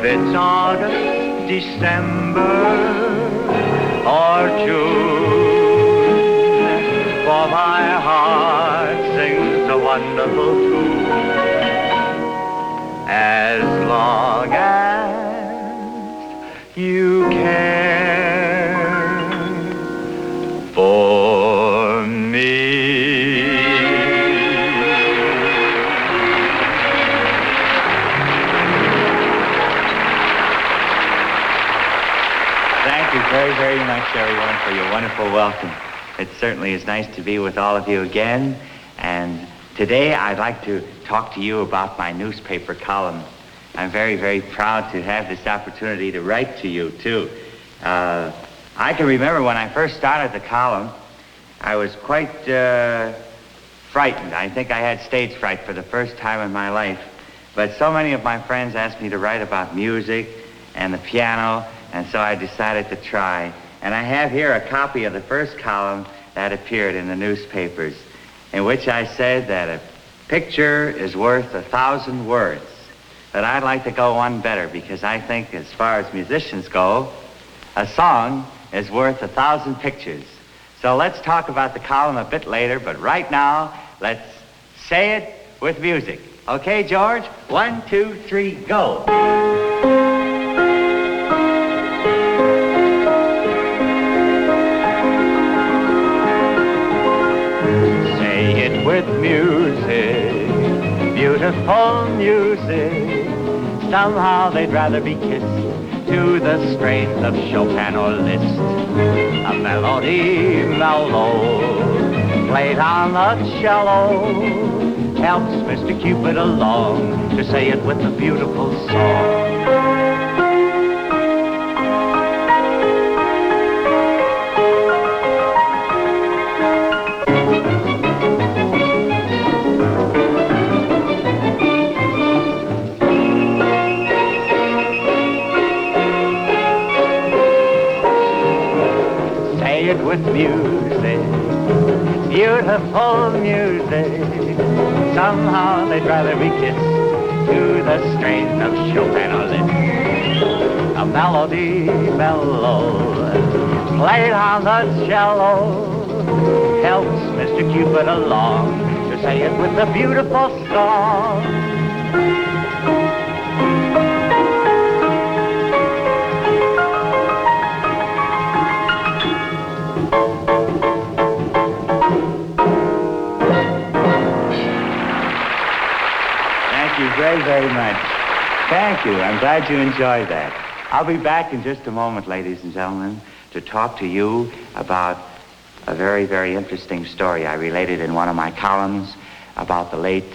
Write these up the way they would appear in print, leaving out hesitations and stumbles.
If it's August, December, or June, for my heart sings a wonderful tune. As long as you care for me. Thank you very, very much, everyone, for your wonderful welcome. It certainly is nice to be with all of you again. And today I'd like to talk to you about my newspaper column. I'm very, very proud to have this opportunity to write to you, too. I can remember when I first started the column, I was quite frightened. I think I had stage fright for the first time in my life. But so many of my friends asked me to write about music and the piano, and so I decided to try. And I have here a copy of the first column that appeared in the newspapers, in which I said that a picture is worth 1,000 words. But I'd like to go one better, because I think as far as musicians go, a song is worth 1,000 pictures. So let's talk about the column a bit later, but right now, let's say it with music. Okay, George? 1, 2, 3, go. Say it with music, beautiful music. Somehow they'd rather be kissed to the strains of Chopin or Liszt. A melody mellow, played on the cello, helps Mr. Cupid along to say it with a beautiful song. With music, beautiful music. Somehow they'd rather be kissed to the strains of Chopin or Liszt. A melody mellow, played on the cello, helps Mr. Cupid along to say it with a beautiful song. Very, very much. Thank you. I'm glad you enjoyed that. I'll be back in just a moment, ladies and gentlemen, to talk to you about a very, very interesting story I related in one of my columns about the late,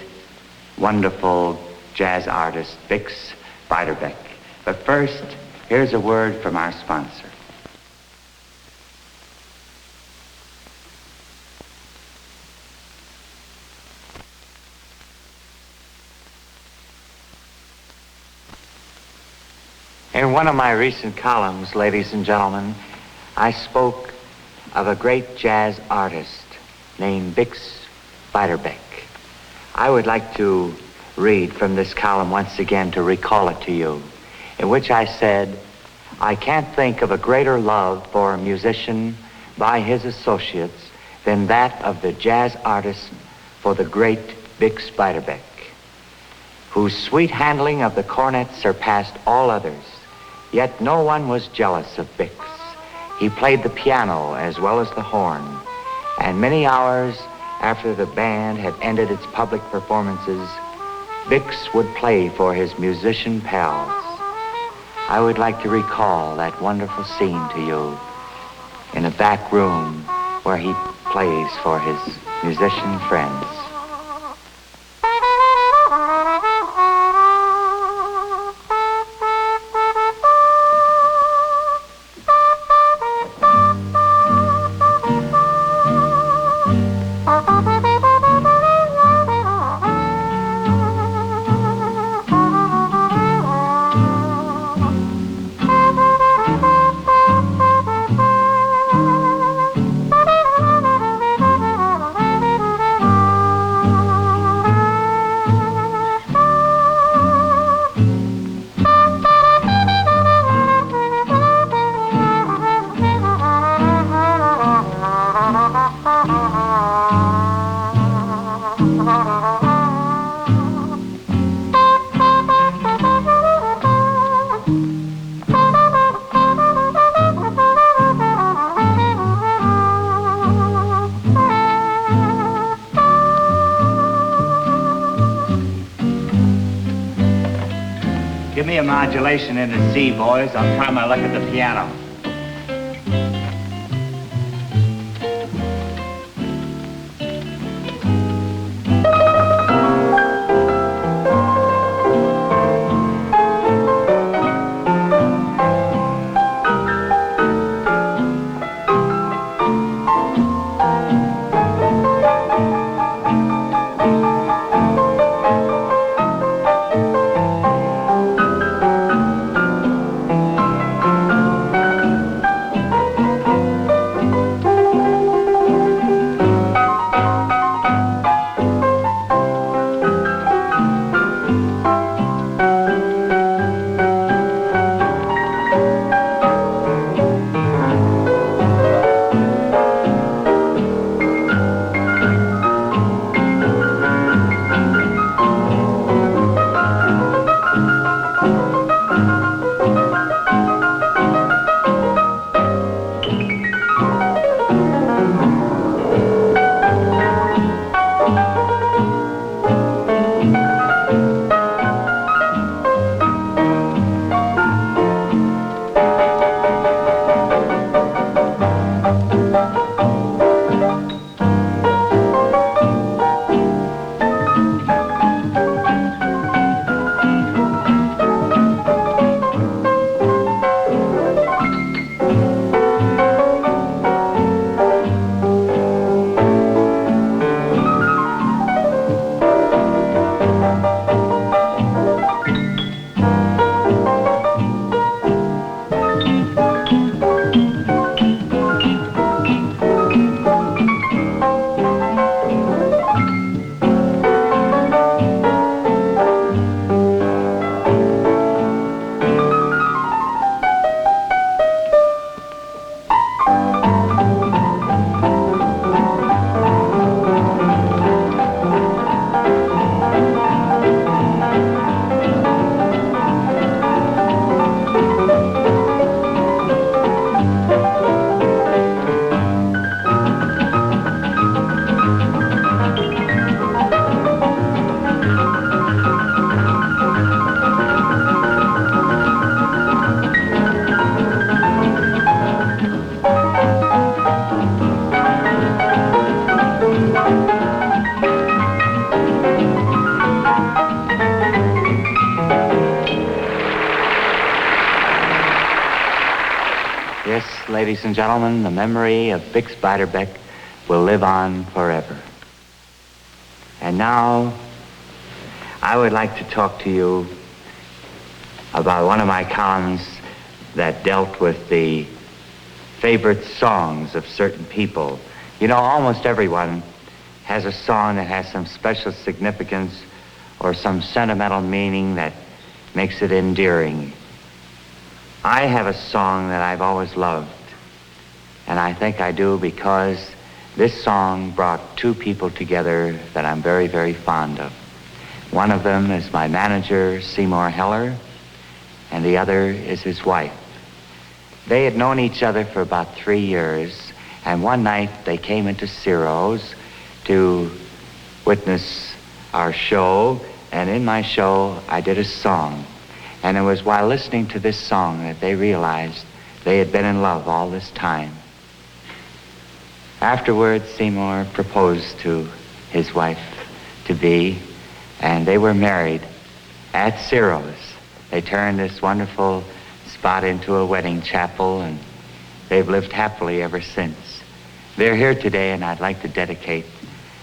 wonderful jazz artist, Bix Beiderbecke. But first, here's a word from our sponsor. In one of my recent columns, ladies and gentlemen, I spoke of a great jazz artist named Bix Beiderbecke. I would like to read from this column once again to recall it to you, in which I said, I can't think of a greater love for a musician by his associates than that of the jazz artist for the great Bix Beiderbecke, whose sweet handling of the cornet surpassed all others. Yet no one was jealous of Bix. He played the piano as well as the horn, and many hours after the band had ended its public performances, Bix would play for his musician pals. I would like to recall that wonderful scene to you in a back room where he plays for his musician friends. Give me a modulation in the C, boys. I'll try my luck at the piano. Yes, ladies and gentlemen, the memory of Bix Beiderbecke will live on forever. And now, I would like to talk to you about one of my columns that dealt with the favorite songs of certain people. You know, almost everyone has a song that has some special significance or some sentimental meaning that makes it endearing. I have a song that I've always loved, and I think I do because this song brought two people together that I'm very, very fond of. One of them is my manager, Seymour Heller, and the other is his wife. They had known each other for about 3 years, and one night they came into Ciro's to witness our show, and in my show I did a song. And it was while listening to this song that they realized they had been in love all this time. Afterwards, Seymour proposed to his wife-to-be, and they were married at Ciro's. They turned this wonderful spot into a wedding chapel, and they've lived happily ever since. They're here today, and I'd like to dedicate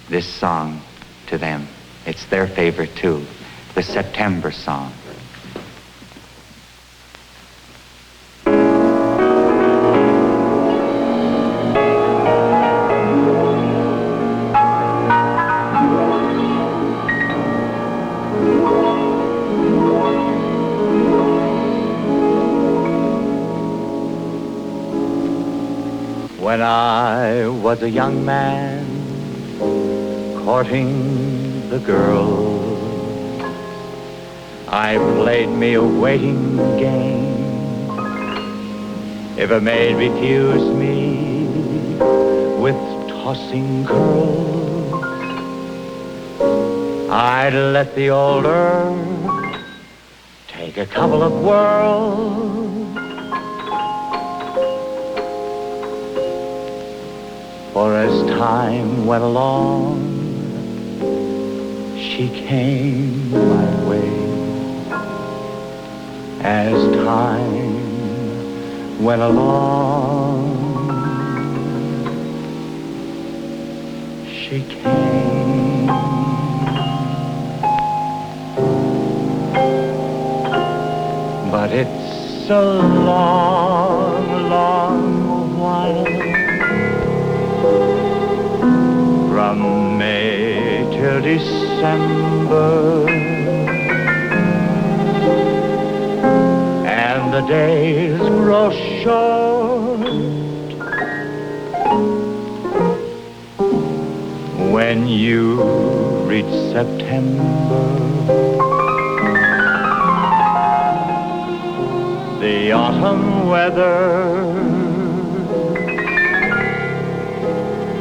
this song to them. It's their favorite, too, the September song. When I was a young man, courting the girls. I played me a waiting game. If a maid refused me with tossing curls, I'd let the old earth take a couple of whirls. For as time went along, she came my way. As time went along, she came. But it's a long, long while from May till December, and the days grow short when you reach September. The autumn weather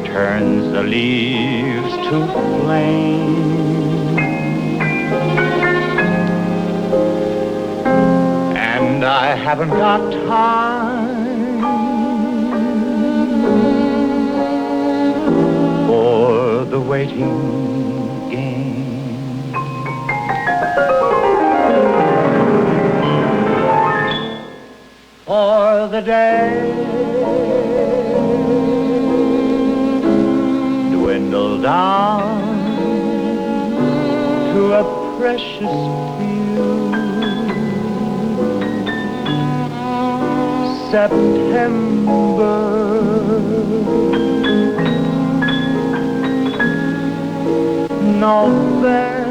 turns the leaves to flame, and I haven't got time for the waiting game. For the day dwindle down to a precious few. September, November,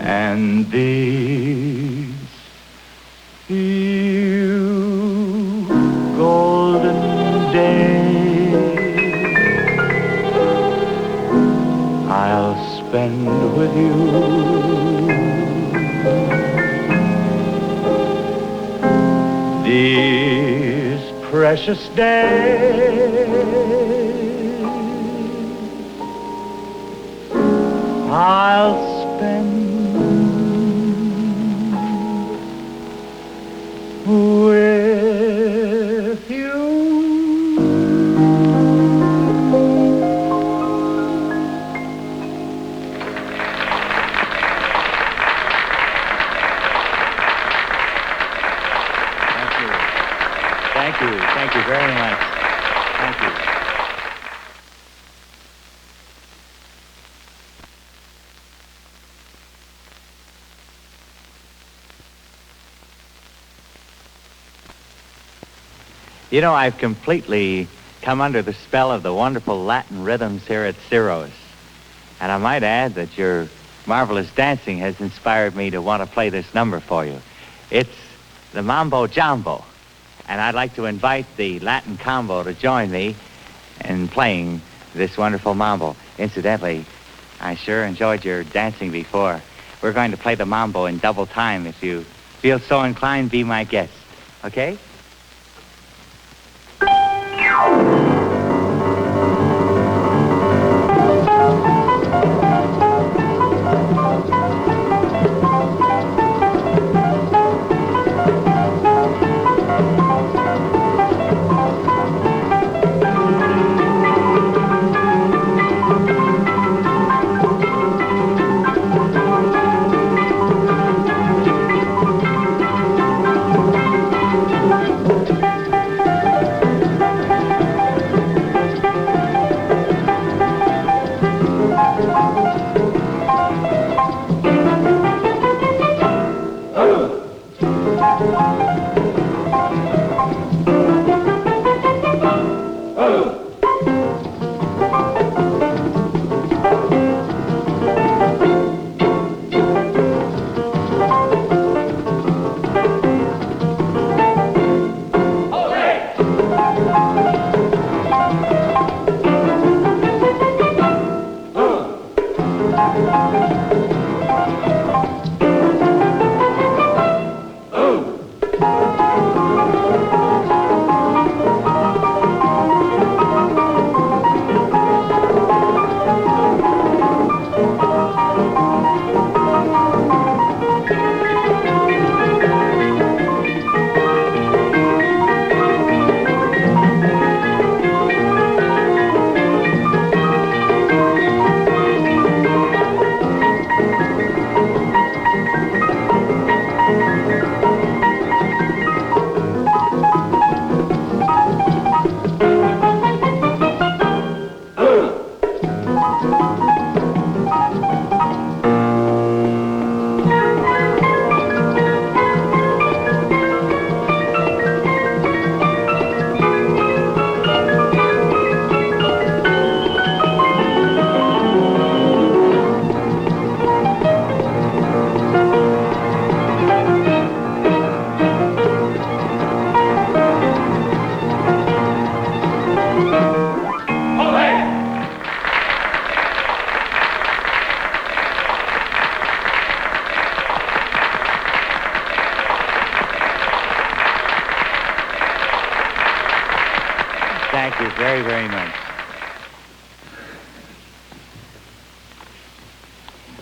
and these few golden days I'll spend with you. These precious days I'll spend with you. Thank you very much. Thank you. You know, I've completely come under the spell of the wonderful Latin rhythms here at Ciro's. And I might add that your marvelous dancing has inspired me to want to play this number for you. It's the Mambo Jumbo. And I'd like to invite the Latin combo to join me in playing this wonderful mambo. Incidentally, I sure enjoyed your dancing before. We're going to play the mambo in double time. If you feel so inclined, be my guest. Okay? Thank you very, very much.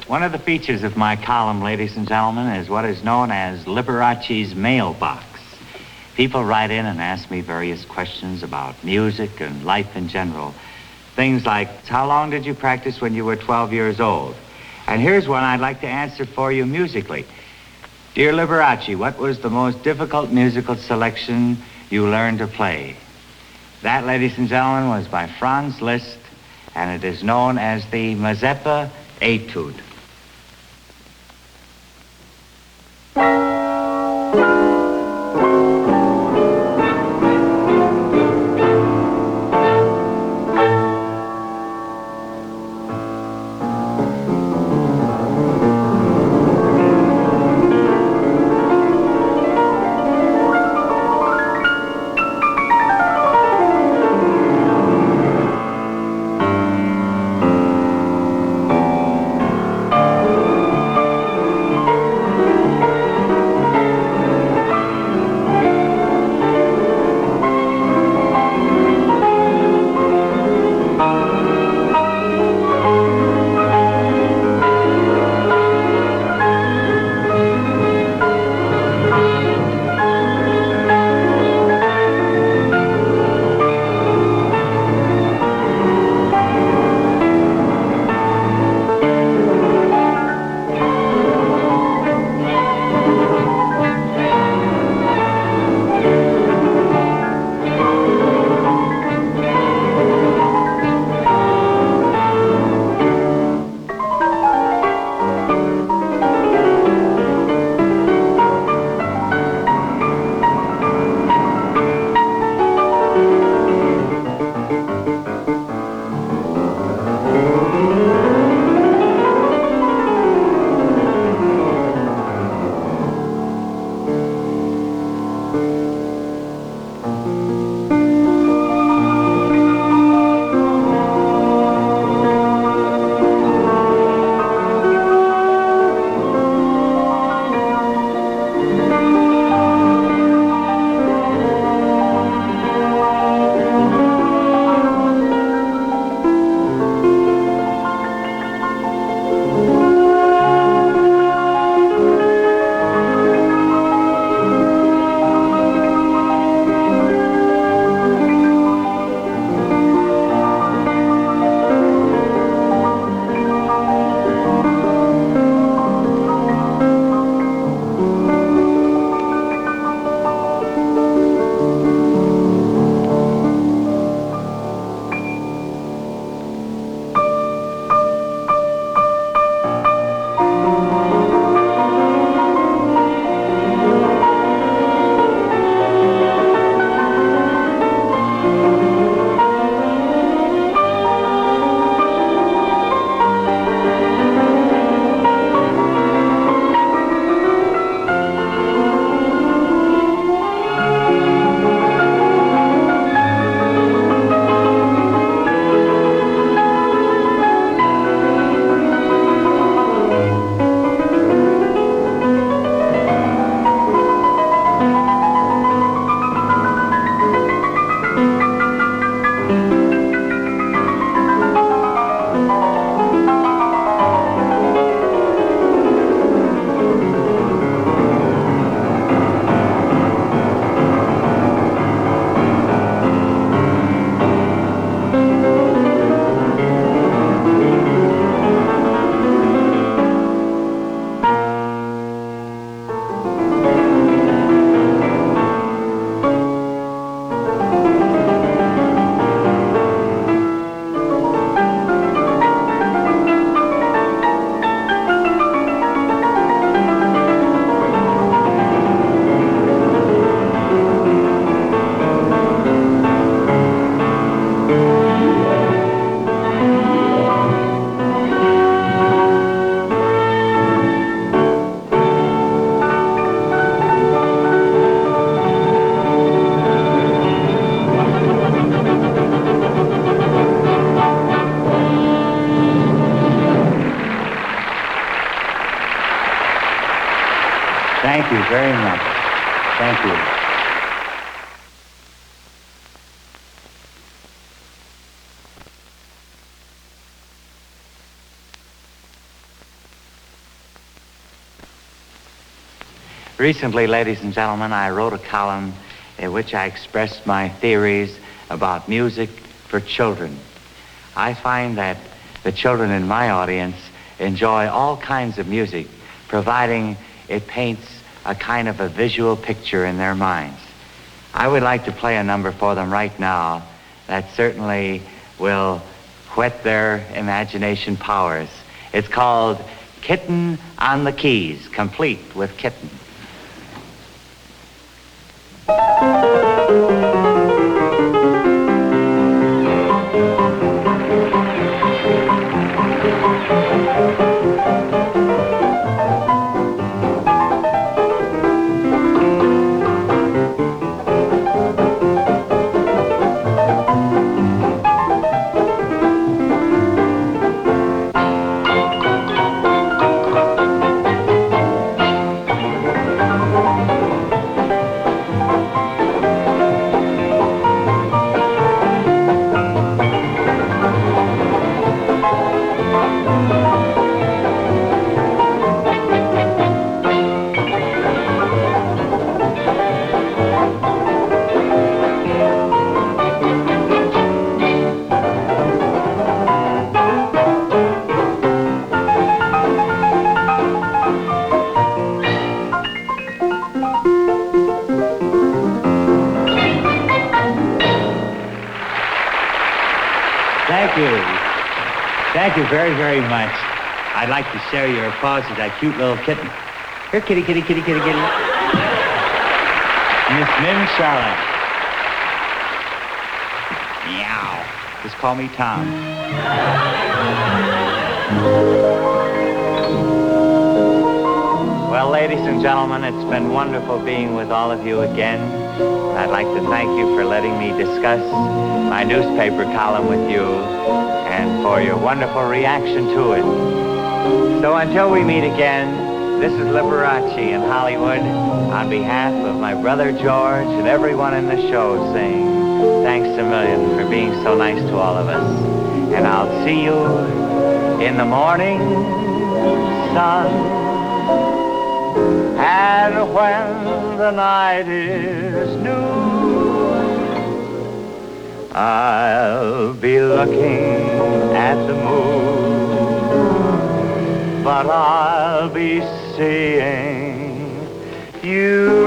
One of the features of my column, ladies and gentlemen, is what is known as Liberace's Mailbox. People write in and ask me various questions about music and life in general. Things like, how long did you practice when you were 12 years old? And here's one I'd like to answer for you musically. Dear Liberace, what was the most difficult musical selection you learned to play? That, ladies and gentlemen, was by Franz Liszt, and it is known as the Mazeppa Etude. Thank you very much. Thank you. Recently, ladies and gentlemen, I wrote a column in which I expressed my theories about music for children. I find that the children in my audience enjoy all kinds of music, providing it paints a kind of a visual picture in their minds. I would like to play a number for them right now that certainly will whet their imagination powers. It's called Kitten on the Keys, complete with Kitten. Thank you very, very much. I'd like to share your applause with that cute little kitten. Here, kitty, kitty, kitty, kitty, kitty. Miss Mim Charlotte. Meow. Just call me Tom. Well, ladies and gentlemen, it's been wonderful being with all of you again. I'd like to thank you for letting me discuss my newspaper column with you and for your wonderful reaction to it. So until we meet again, this is Liberace in Hollywood on behalf of my brother George and everyone in the show saying thanks a million for being so nice to all of us. And I'll see you in the morning sun. And when the night is new, I'll be looking at the moon, but I'll be seeing you.